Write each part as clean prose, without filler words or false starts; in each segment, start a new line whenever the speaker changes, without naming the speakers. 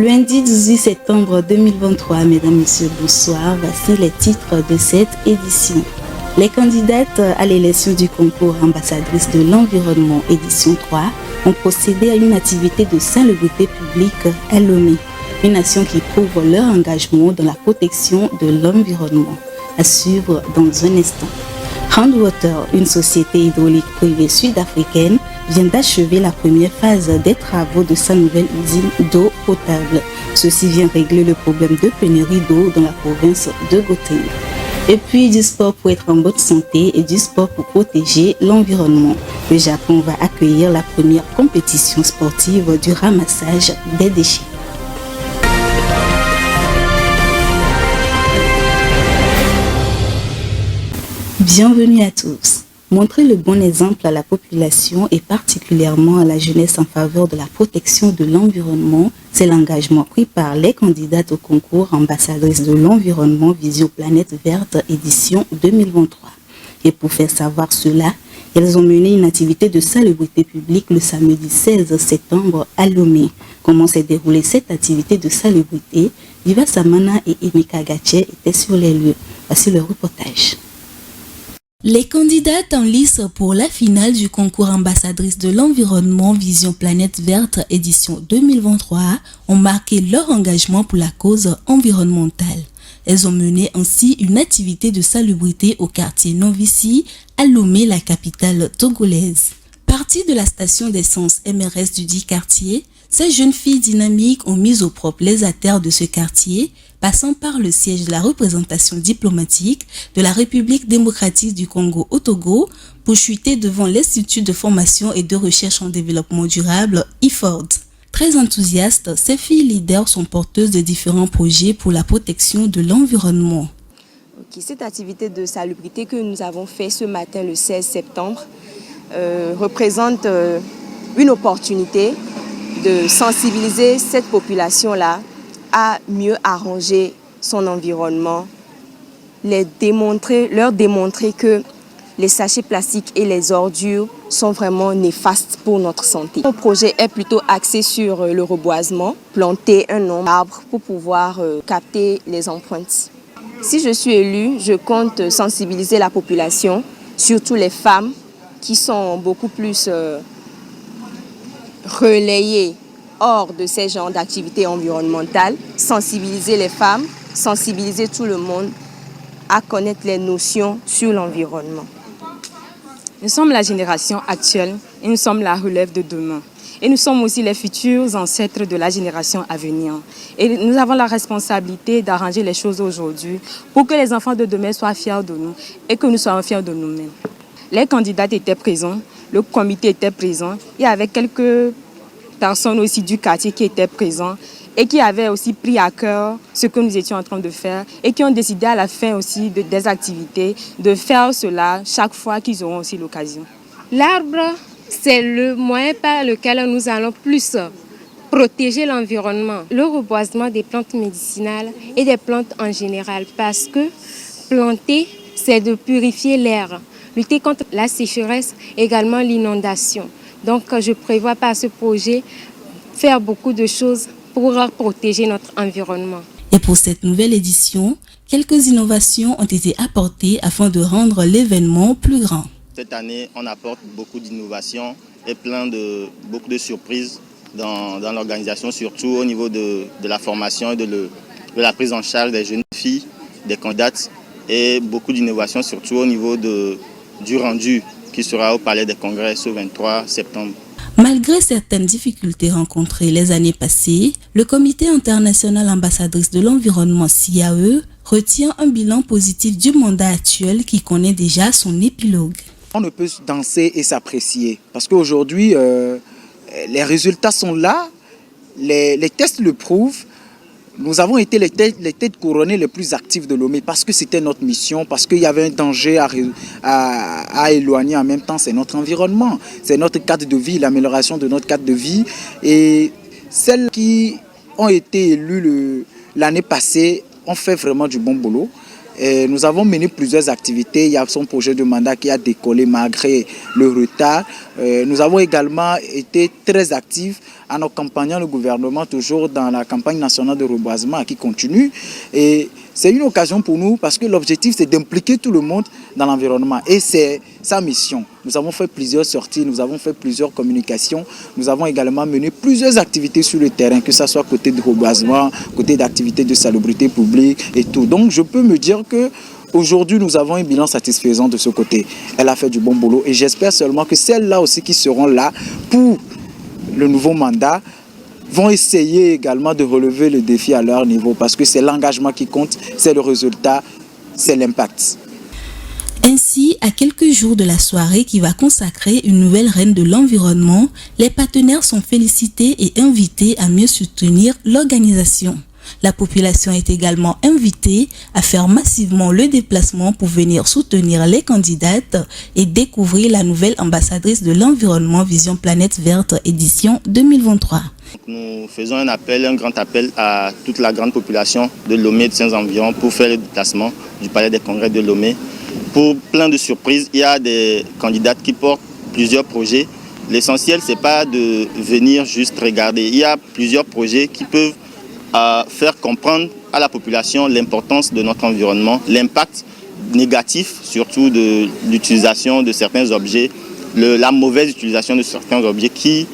Lundi 18 septembre 2023, mesdames, messieurs, bonsoir. Voici les titres de cette édition. Les candidates à l'élection du concours ambassadrice de l'environnement édition 3 ont procédé à une activité de salubrité publique à Lomé, une action qui prouve leur engagement dans la protection de l'environnement. À suivre dans un instant. Handwater, une société hydraulique privée sud-africaine, vient d'achever la première phase des travaux de sa nouvelle usine d'eau potable. Ceci vient régler le problème de pénurie d'eau dans la province de Gauteng. Et puis du sport pour être en bonne santé et du sport pour protéger l'environnement. Le Japon va accueillir la première compétition sportive du ramassage des déchets. Bienvenue à tous. Montrer le bon exemple à la population et particulièrement à la jeunesse en faveur de la protection de l'environnement, c'est l'engagement pris par les candidates au concours ambassadrices de l'environnement Vision Planète Verte édition 2023. Et pour faire savoir cela, elles ont mené une activité de salubrité publique le samedi 16 septembre à Lomé. Comment s'est déroulée cette activité de salubrité? Viva Samana et Emika Gatche étaient sur les lieux. Voici le reportage. Les candidates en lice pour la finale du concours ambassadrice de l'environnement Vision Planète Verte édition 2023 ont marqué leur engagement pour la cause environnementale. Elles ont mené ainsi une activité de salubrité au quartier Novici, à Lomé, la capitale togolaise. Parties de la station d'essence MRS du dit quartier, ces jeunes filles dynamiques ont mis au propre les artères de ce quartier, passant par le siège de la représentation diplomatique de la République démocratique du Congo au Togo pour chuter devant l'Institut de formation et de recherche en développement durable, IFORD. Très enthousiastes, ces filles leaders sont porteuses de différents projets pour la protection de l'environnement.
Cette activité de salubrité que nous avons fait ce matin le 16 septembre représente une opportunité de sensibiliser cette population-là à mieux arranger son environnement, leur démontrer que les sachets plastiques et les ordures sont vraiment néfastes pour notre santé. Mon projet est plutôt axé sur le reboisement, planter un nombre d'arbres pour pouvoir capter les empreintes. Si je suis élue, je compte sensibiliser la population, surtout les femmes qui sont beaucoup plus relayées hors de ces genres d'activités environnementales, sensibiliser les femmes, sensibiliser tout le monde à connaître les notions sur l'environnement.
Nous sommes la génération actuelle et nous sommes la relève de demain. Et nous sommes aussi les futurs ancêtres de la génération à venir. Et nous avons la responsabilité d'arranger les choses aujourd'hui pour que les enfants de demain soient fiers de nous et que nous soyons fiers de nous-mêmes. Les candidats étaient présents, le comité était présent et avec quelques personnes aussi du quartier qui étaient présents et qui avaient aussi pris à cœur ce que nous étions en train de faire et qui ont décidé à la fin aussi des activités de faire cela chaque fois qu'ils auront aussi l'occasion.
L'arbre, c'est le moyen par lequel nous allons plus protéger l'environnement. Le reboisement des plantes médicinales et des plantes en général parce que planter, c'est de purifier l'air, lutter contre la sécheresse, également l'inondation. Donc, je prévois par ce projet faire beaucoup de choses pour protéger notre environnement.
Et pour cette nouvelle édition, quelques innovations ont été apportées afin de rendre l'événement plus grand.
Cette année, on apporte beaucoup d'innovations et beaucoup de surprises dans l'organisation, surtout au niveau de la formation et de la prise en charge des jeunes filles, des candidates, et beaucoup d'innovations, surtout au niveau du rendu qui sera au Palais des Congrès ce 23 septembre.
Malgré certaines difficultés rencontrées les années passées, le Comité international ambassadrice de l'environnement CIAE retient un bilan positif du mandat actuel qui connaît déjà son épilogue.
On ne peut danser et s'apprécier parce qu'aujourd'hui, les résultats sont là, les tests le prouvent. Nous avons été les têtes couronnées les plus actives de Lomé parce que c'était notre mission, parce qu'il y avait un danger à éloigner en même temps. C'est notre environnement, c'est notre cadre de vie, l'amélioration de notre cadre de vie. Et celles qui ont été élues l'année passée ont fait vraiment du bon boulot. Et nous avons mené plusieurs activités. Il y a son projet de mandat qui a décollé malgré le retard. Nous avons également été très actifs en accompagnant le gouvernement toujours dans la campagne nationale de reboisement qui continue. Et c'est une occasion pour nous parce que l'objectif c'est d'impliquer tout le monde dans l'environnement et c'est sa mission. Nous avons fait plusieurs sorties, nous avons fait plusieurs communications, nous avons également mené plusieurs activités sur le terrain, que ce soit côté de reboisement, côté d'activités de salubrité publique et tout. Donc je peux me dire que aujourd'hui, nous avons un bilan satisfaisant de ce côté. Elle a fait du bon boulot et j'espère seulement que celles-là aussi qui seront là pour le nouveau mandat vont essayer également de relever le défi à leur niveau parce que c'est l'engagement qui compte, c'est le résultat, c'est l'impact.
Ainsi, à quelques jours de la soirée qui va consacrer une nouvelle reine de l'environnement, les partenaires sont félicités et invités à mieux soutenir l'organisation. La population est également invitée à faire massivement le déplacement pour venir soutenir les candidates et découvrir la nouvelle ambassadrice de l'environnement Vision Planète Verte édition 2023.
Nous faisons un grand appel à toute la grande population de Lomé et de ses environs pour faire le déplacement du palais des congrès de Lomé. Pour plein de surprises, il y a des candidates qui portent plusieurs projets. L'essentiel, ce n'est pas de venir juste regarder. Il y a plusieurs projets qui peuvent faire comprendre à la population l'importance de notre environnement, l'impact négatif surtout de l'utilisation de certains objets, la mauvaise utilisation de certains objets qui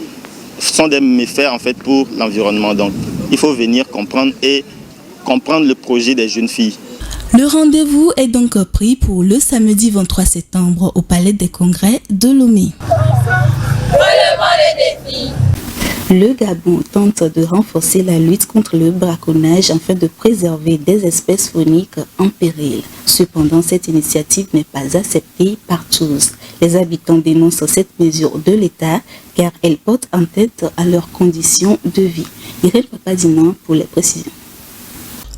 sont des méfaits en fait pour l'environnement. Donc il faut venir comprendre et comprendre le projet des jeunes filles.
Le rendez-vous est donc pris pour le samedi 23 septembre au Palais des Congrès de Lomé. Le Gabon tente de renforcer la lutte contre le braconnage afin de préserver des espèces fauniques en péril. Cependant, cette initiative n'est pas acceptée par tous. Les habitants dénoncent cette mesure de l'État car elle porte en tête à leurs conditions de vie. Irène Papadina pour les précisions.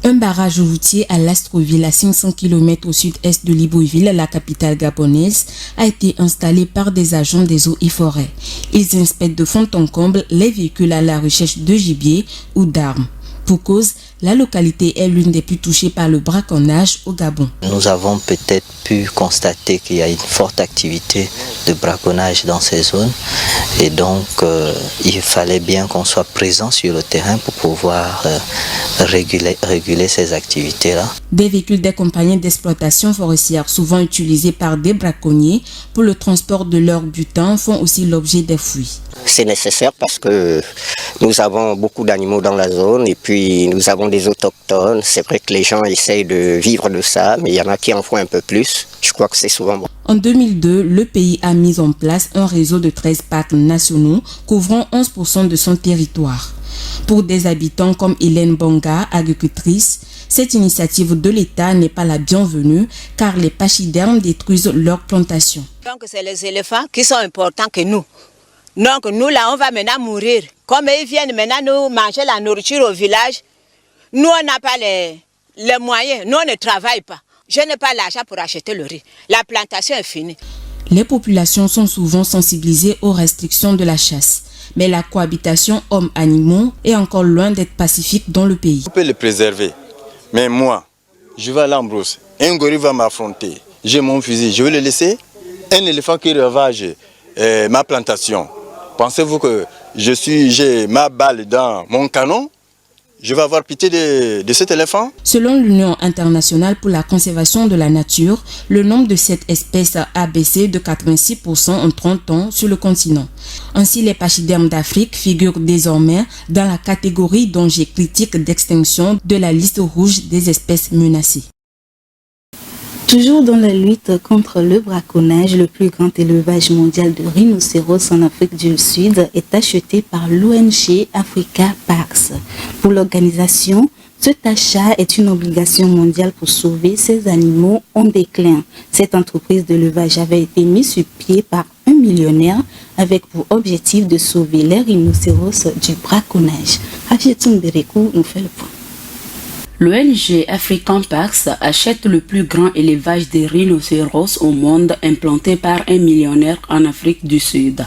Un barrage routier à Lastroville, à 500 km au sud-est de Libreville, la capitale gabonaise, a été installé par des agents des eaux et forêts. Ils inspectent de fond en comble les véhicules à la recherche de gibier ou d'armes. Pour cause, la localité est l'une des plus touchées par le braconnage au Gabon.
Nous avons peut-être pu constater qu'il y a une forte activité de braconnage dans ces zones et donc il fallait bien qu'on soit présent sur le terrain pour pouvoir réguler ces activités-là.
Des véhicules des compagnies d'exploitation forestière souvent utilisés par des braconniers pour le transport de leur butin font aussi l'objet des fouilles.
C'est nécessaire parce que nous avons beaucoup d'animaux dans la zone et puis nous avons des autochtones. C'est vrai que les gens essayent de vivre de ça, mais il y en a qui en font un peu plus. Je crois que c'est souvent bon.
En 2002, le pays a mis en place un réseau de 13 parcs nationaux couvrant 11% de son territoire. Pour des habitants comme Hélène Bonga, agricultrice, cette initiative de l'État n'est pas la bienvenue car les pachydermes détruisent leurs plantations.
Donc c'est les éléphants qui sont importants que nous. Donc nous là on va maintenant mourir. Comme ils viennent maintenant nous manger la nourriture au village, nous on n'a pas les moyens, nous on ne travaille pas. Je n'ai pas l'argent pour acheter le riz. La plantation est finie.
Les populations sont souvent sensibilisées aux restrictions de la chasse. Mais la cohabitation hommes-animaux est encore loin d'être pacifique dans le pays.
On peut le préserver. Mais moi, je vais à l'embrousse. Un gorille va m'affronter. J'ai mon fusil. Je vais le laisser. Un éléphant qui ravage ma plantation. Pensez-vous que j'ai ma balle dans mon canon? Je vais avoir pitié de cet éléphant?
Selon l'Union internationale pour la conservation de la nature, le nombre de cette espèce a baissé de 86% en 30 ans sur le continent. Ainsi, les pachydermes d'Afrique figurent désormais dans la catégorie danger critique d'extinction de la liste rouge des espèces menacées.
Toujours dans la lutte contre le braconnage, le plus grand élevage mondial de rhinocéros en Afrique du Sud est acheté par l'ONG Africa Parks. Pour l'organisation, cet achat est une obligation mondiale pour sauver ces animaux en déclin. Cette entreprise d'élevage avait été mise sur pied par un millionnaire avec pour objectif de sauver les rhinocéros du braconnage. Afietou Berekou nous fait le point.
L'ONG African Parks achète le plus grand élevage de rhinocéros au monde implanté par un millionnaire en Afrique du Sud.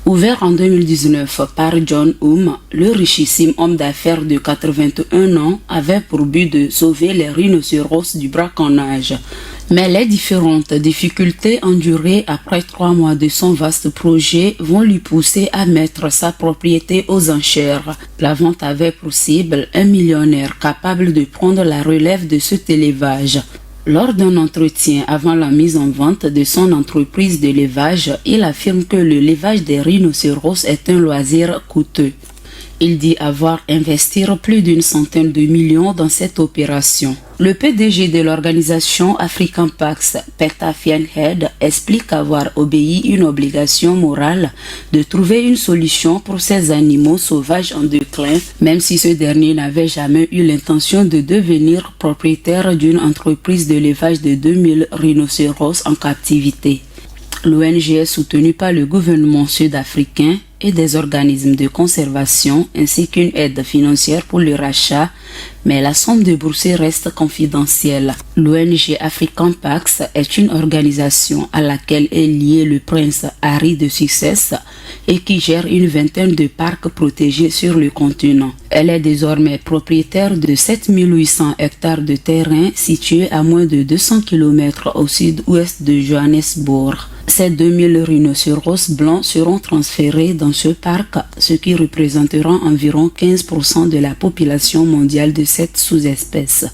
Ouvert en 2019 par John Oum, le richissime homme d'affaires de 81 ans avait pour but de sauver les rhinocéros du braconnage. Mais les différentes difficultés endurées après 3 mois de son vaste projet vont lui pousser à mettre sa propriété aux enchères. La vente avait pour cible un millionnaire capable de prendre la relève de cet élevage. Lors d'un entretien avant la mise en vente de son entreprise d'élevage, il affirme que le levage des rhinocéros est un loisir coûteux. Il dit avoir investi plus d'une centaine de millions dans cette opération. Le PDG de l'organisation African Pax, Peta Fienhead, explique avoir obéi une obligation morale de trouver une solution pour ces animaux sauvages en déclin, même si ce dernier n'avait jamais eu l'intention de devenir propriétaire d'une entreprise d'élevage de 2000 rhinocéros en captivité. L'ONG est soutenue par le gouvernement sud-africain et des organismes de conservation ainsi qu'une aide financière pour le rachat, mais la somme déboursée reste confidentielle. L'ONG African Pax est une organisation à laquelle est lié le prince Harry de Sussex et qui gère une vingtaine de parcs protégés sur le continent. Elle est désormais propriétaire de 7800 hectares de terrain situés à moins de 200 km au sud-ouest de Johannesburg. Ces 2000 rhinocéros blancs seront transférés dans ce parc, ce qui représentera environ 15% de la population mondiale de cette sous-espèce.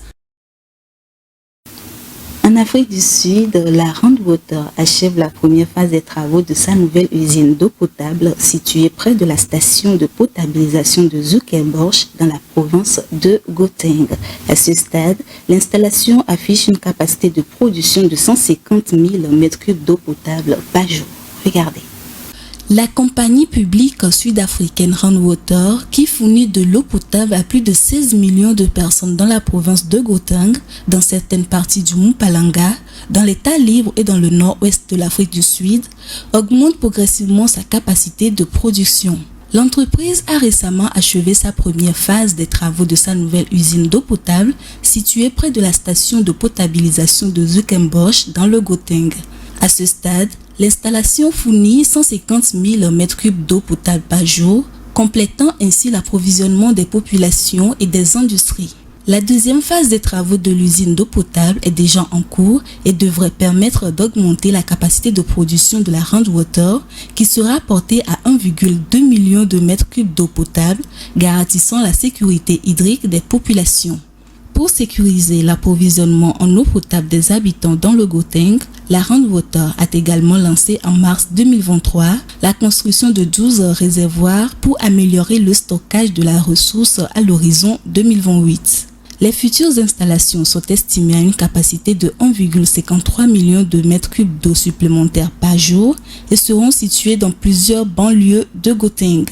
En Afrique du Sud, la Randwater achève la première phase des travaux de sa nouvelle usine d'eau potable située près de la station de potabilisation de Zuckerborch dans la province de Gauteng. À ce stade, l'installation affiche une capacité de production de 150 000 m3 d'eau potable par jour. Regardez. La compagnie publique sud-africaine Randwater, qui fournit de l'eau potable à plus de 16 millions de personnes dans la province de Gauteng, dans certaines parties du Mpumalanga, dans l'État libre et dans le nord-ouest de l'Afrique du Sud, augmente progressivement sa capacité de production. L'entreprise a récemment achevé sa première phase des travaux de sa nouvelle usine d'eau potable située près de la station de potabilisation de Zuckerborch dans le Gauteng. À ce stade, l'installation fournit 150 000 m3 d'eau potable par jour, complétant ainsi l'approvisionnement des populations et des industries. La deuxième phase des travaux de l'usine d'eau potable est déjà en cours et devrait permettre d'augmenter la capacité de production de la Randwater qui sera portée à 1,2 million de mètres cubes d'eau potable, garantissant la sécurité hydrique des populations. Pour sécuriser l'approvisionnement en eau potable des habitants dans le Gauteng, la Randwater a également lancé en mars 2023 la construction de 12 réservoirs pour améliorer le stockage de la ressource à l'horizon 2028. Les futures installations sont estimées à une capacité de 1,53 million de mètres cubes d'eau supplémentaires par jour et seront situées dans plusieurs banlieues de Gauteng.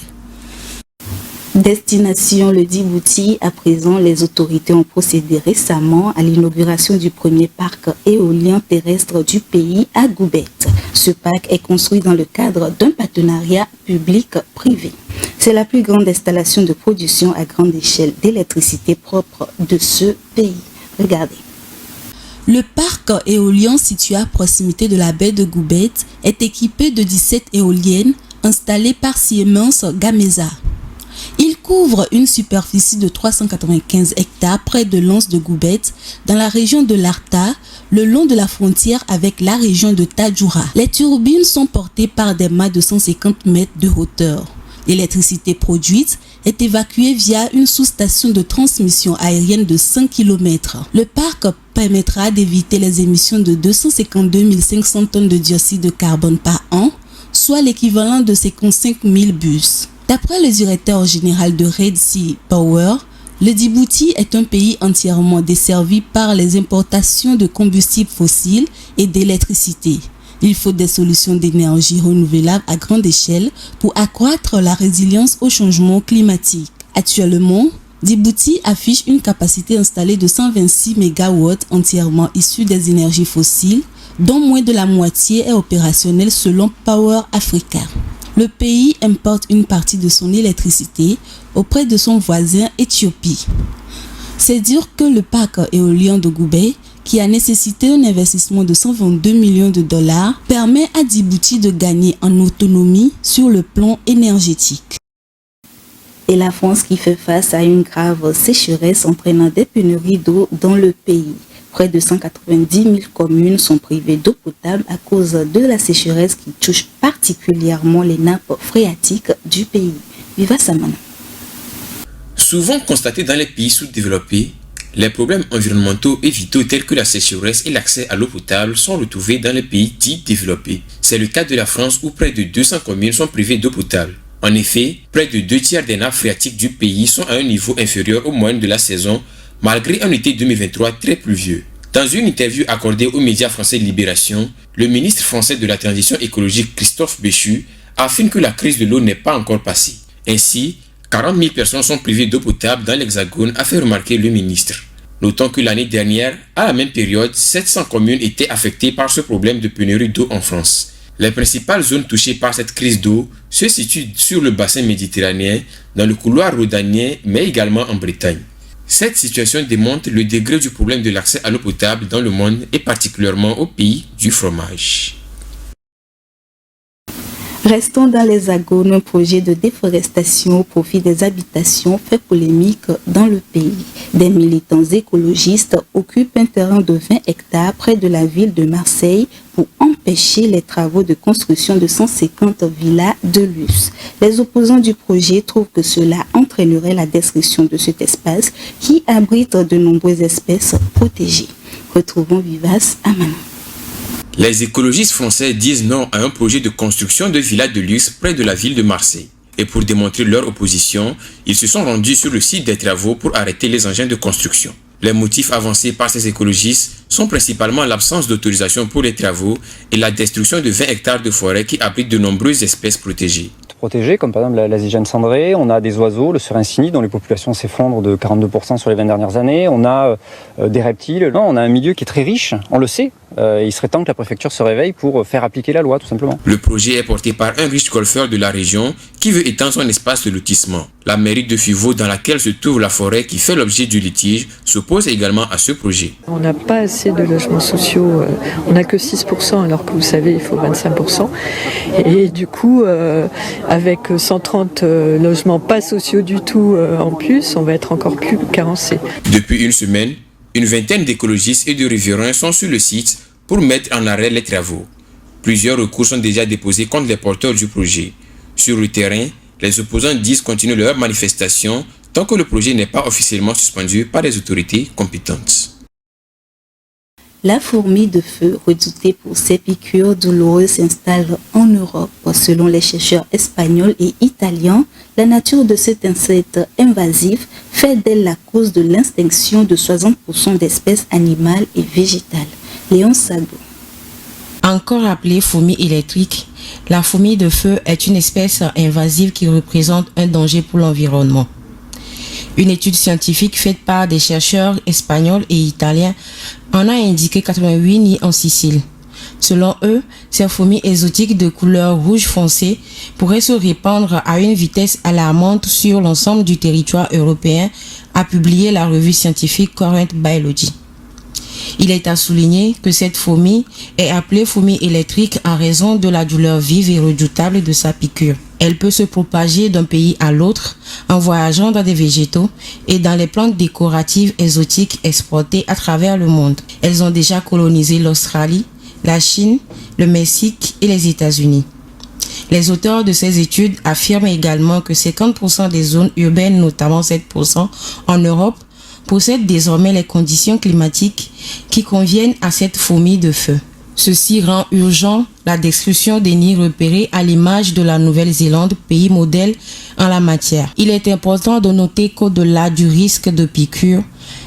Destination le Djibouti, à présent, les autorités ont procédé récemment à l'inauguration du premier parc éolien terrestre du pays à Goubet. Ce parc est construit dans le cadre d'un partenariat public-privé. C'est la plus grande installation de production à grande échelle d'électricité propre de ce pays. Regardez. Le parc éolien situé à proximité de la baie de Goubet est équipé de 17 éoliennes installées par Siemens Gamesa. Il couvre une superficie de 395 hectares près de l'anse de Goubet, dans la région de l'Arta, le long de la frontière avec la région de Tadjoura. Les turbines sont portées par des mâts de 150 mètres de hauteur. L'électricité produite est évacuée via une sous-station de transmission aérienne de 5 km. Le parc permettra d'éviter les émissions de 252 500 tonnes de dioxyde de carbone par an, soit l'équivalent de 55 000 bus. D'après le directeur général de Red Sea Power, le Djibouti est un pays entièrement desservi par les importations de combustibles fossiles et d'électricité. Il faut des solutions d'énergie renouvelable à grande échelle pour accroître la résilience au changement climatique. Actuellement, Djibouti affiche une capacité installée de 126 MW entièrement issue des énergies fossiles, dont moins de la moitié est opérationnelle selon Power Africa. Le pays importe une partie de son électricité auprès de son voisin Éthiopie. C'est dire que le parc éolien de Goubet, qui a nécessité un investissement de 122 millions de dollars, permet à Djibouti de gagner en autonomie sur le plan énergétique. Et la France qui fait face à une grave sécheresse entraînant des pénuries d'eau dans le pays. Près de 190 000 communes sont privées d'eau potable à cause de la sécheresse qui touche particulièrement les nappes phréatiques du pays. Viva Samana.
Souvent constatés dans les pays sous-développés, les problèmes environnementaux et vitaux tels que la sécheresse et l'accès à l'eau potable sont retrouvés dans les pays dits développés. C'est le cas de la France où près de 200 communes sont privées d'eau potable. En effet, près de 2/3 des nappes phréatiques du pays sont à un niveau inférieur aux moyennes de la saison, malgré un été 2023 très pluvieux. Dans une interview accordée aux médias français Libération, le ministre français de la Transition écologique Christophe Béchu affirme que la crise de l'eau n'est pas encore passée. Ainsi, 40 000 personnes sont privées d'eau potable dans l'Hexagone, a fait remarquer le ministre. Notons que l'année dernière, à la même période, 700 communes étaient affectées par ce problème de pénurie d'eau en France. Les principales zones touchées par cette crise d'eau se situent sur le bassin méditerranéen, dans le couloir rhodanien, mais également en Bretagne. Cette situation démontre le degré du problème de l'accès à l'eau potable dans le monde et particulièrement au pays du fromage.
Restons dans l'Hexagone, un projet de déforestation au profit des habitations fait polémique dans le pays. Des militants écologistes occupent un terrain de 20 hectares près de la ville de Marseille pour empêcher les travaux de construction de 150 villas de luxe. Les opposants du projet trouvent que cela entraînerait la destruction de cet espace qui abrite de nombreuses espèces protégées. Retrouvons Vivace Amana.
Les écologistes français disent non à un projet de construction de villas de luxe près de la ville de Marseille. Et pour démontrer leur opposition, ils se sont rendus sur le site des travaux pour arrêter les engins de construction. Les motifs avancés par ces écologistes sont principalement l'absence d'autorisation pour les travaux et la destruction de 20 hectares de forêt qui abritent de nombreuses espèces protégées.
Protégés, comme par exemple la zygène cendrée, on a des oiseaux, le serin cynique dont les populations s'effondrent de 42% sur les 20 dernières années, on a des reptiles, on a un milieu qui est très riche, on le sait, il serait temps que la préfecture se réveille pour faire appliquer la loi tout simplement.
Le projet est porté par un riche golfeur de la région qui veut étendre son espace de lotissement. La mairie de Fivaux, dans laquelle se trouve la forêt qui fait l'objet du litige, s'oppose également à ce projet.
On n'a pas assez de logements sociaux, on n'a que 6% alors que vous savez il faut 25%. Et du coup, avec 130 logements pas sociaux du tout en plus, on va être encore plus carencé.
Depuis une semaine, une vingtaine d'écologistes et de riverains sont sur le site pour mettre en arrêt les travaux. Plusieurs recours sont déjà déposés contre les porteurs du projet. Sur le terrain, les opposants disent continuer leur manifestation tant que le projet n'est pas officiellement suspendu par les autorités compétentes.
La fourmi de feu, redoutée pour ses piqûres douloureuses, s'installe en Europe. Selon les chercheurs espagnols et italiens, la nature de cet insecte invasif fait d'elle la cause de l'extinction de 60% d'espèces animales et végétales. Léon Sago.
Encore appelée fourmi électrique, la fourmi de feu est une espèce invasive qui représente un danger pour l'environnement. Une étude scientifique faite par des chercheurs espagnols et italiens en a indiqué 88 nids en Sicile. Selon eux, ces fourmis exotiques de couleur rouge foncé pourraient se répandre à une vitesse alarmante sur l'ensemble du territoire européen, a publié la revue scientifique Current Biology. Il est à souligner que cette fourmi est appelée fourmi électrique en raison de la douleur vive et redoutable de sa piqûre. Elle peut se propager d'un pays à l'autre en voyageant dans des végétaux et dans les plantes décoratives exotiques exportées à travers le monde. Elles ont déjà colonisé l'Australie, la Chine, le Mexique et les États-Unis. Les auteurs de ces études affirment également que 50% des zones urbaines, notamment 7% en Europe, possèdent désormais les conditions climatiques qui conviennent à cette fourmi de feu. Ceci rend urgent la destruction des nids repérés à l'image de la Nouvelle-Zélande, pays modèle en la matière. Il est important de noter qu'au-delà du risque de piqûre,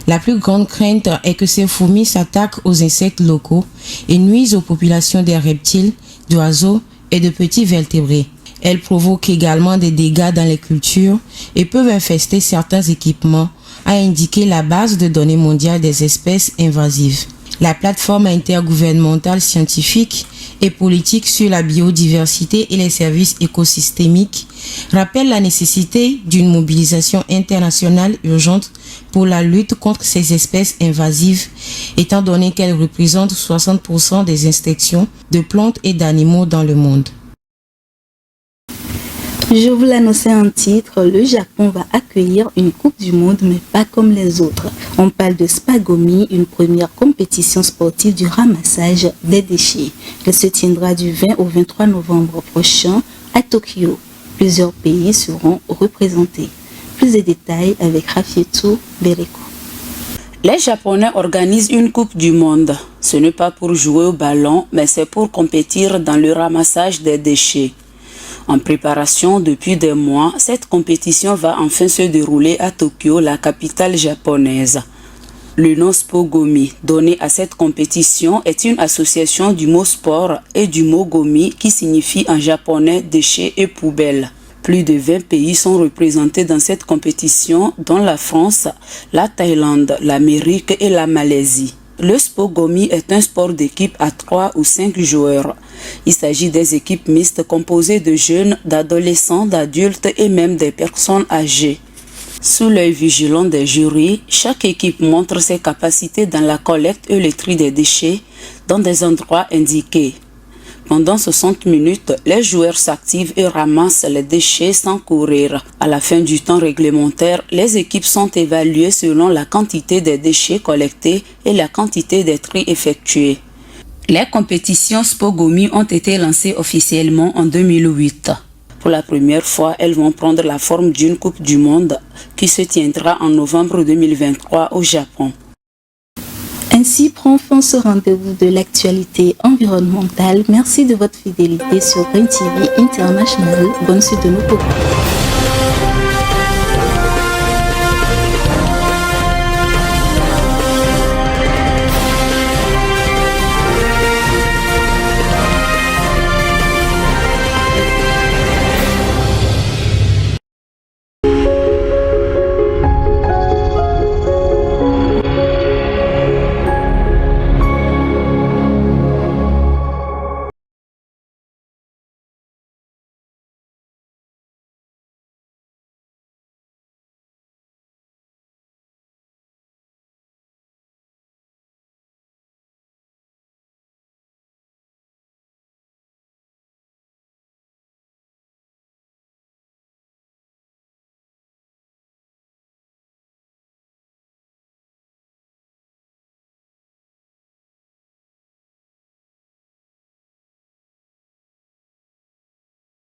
la plus grande crainte est que ces fourmis s'attaquent aux insectes locaux et nuisent aux populations des reptiles, d'oiseaux et de petits vertébrés. Elles provoquent également des dégâts dans les cultures et peuvent infester certains équipements, a indiqué la base de données mondiale des espèces invasives. La plateforme intergouvernementale scientifique et politique sur la biodiversité et les services écosystémiques rappelle la nécessité d'une mobilisation internationale urgente pour la lutte contre ces espèces invasives, étant donné qu'elles représentent 60% des extinctions de plantes et d'animaux dans le monde.
Je vous l'annonçais en titre, le Japon va accueillir une Coupe du Monde, mais pas comme les autres. On parle de Spagomi, une première compétition sportive du ramassage des déchets. Elle se tiendra du 20 au 23 novembre prochain à Tokyo. Plusieurs pays seront représentés. Plus de détails avec Rafietou Bereko.
Les Japonais organisent une Coupe du Monde. Ce n'est pas pour jouer au ballon, mais c'est pour compétir dans le ramassage des déchets. En préparation depuis des mois, cette compétition va enfin se dérouler à Tokyo, la capitale japonaise. Le nom Spogomi donné à cette compétition est une association du mot sport et du mot gomi qui signifie en japonais déchets et poubelles. Plus de 20 pays sont représentés dans cette compétition, dont la France, la Thaïlande, l'Amérique et la Malaisie. Le Spogomi est un sport d'équipe à 3 ou 5 joueurs. Il s'agit des équipes mixtes composées de jeunes, d'adolescents, d'adultes et même des personnes âgées. Sous l'œil vigilant des jurys, chaque équipe montre ses capacités dans la collecte et le tri des déchets dans des endroits indiqués. Pendant 60 minutes, les joueurs s'activent et ramassent les déchets sans courir. À la fin du temps réglementaire, les équipes sont évaluées selon la quantité des déchets collectés et la quantité des tris effectués. Les compétitions Spogomi ont été lancées officiellement en 2008. Pour la première fois, elles vont prendre la forme d'une Coupe du Monde qui se tiendra en novembre 2023 au Japon.
Ainsi prend fin ce rendez-vous de l'actualité environnementale. Merci de votre fidélité sur Green TV International. Bonne suite de nos programmes.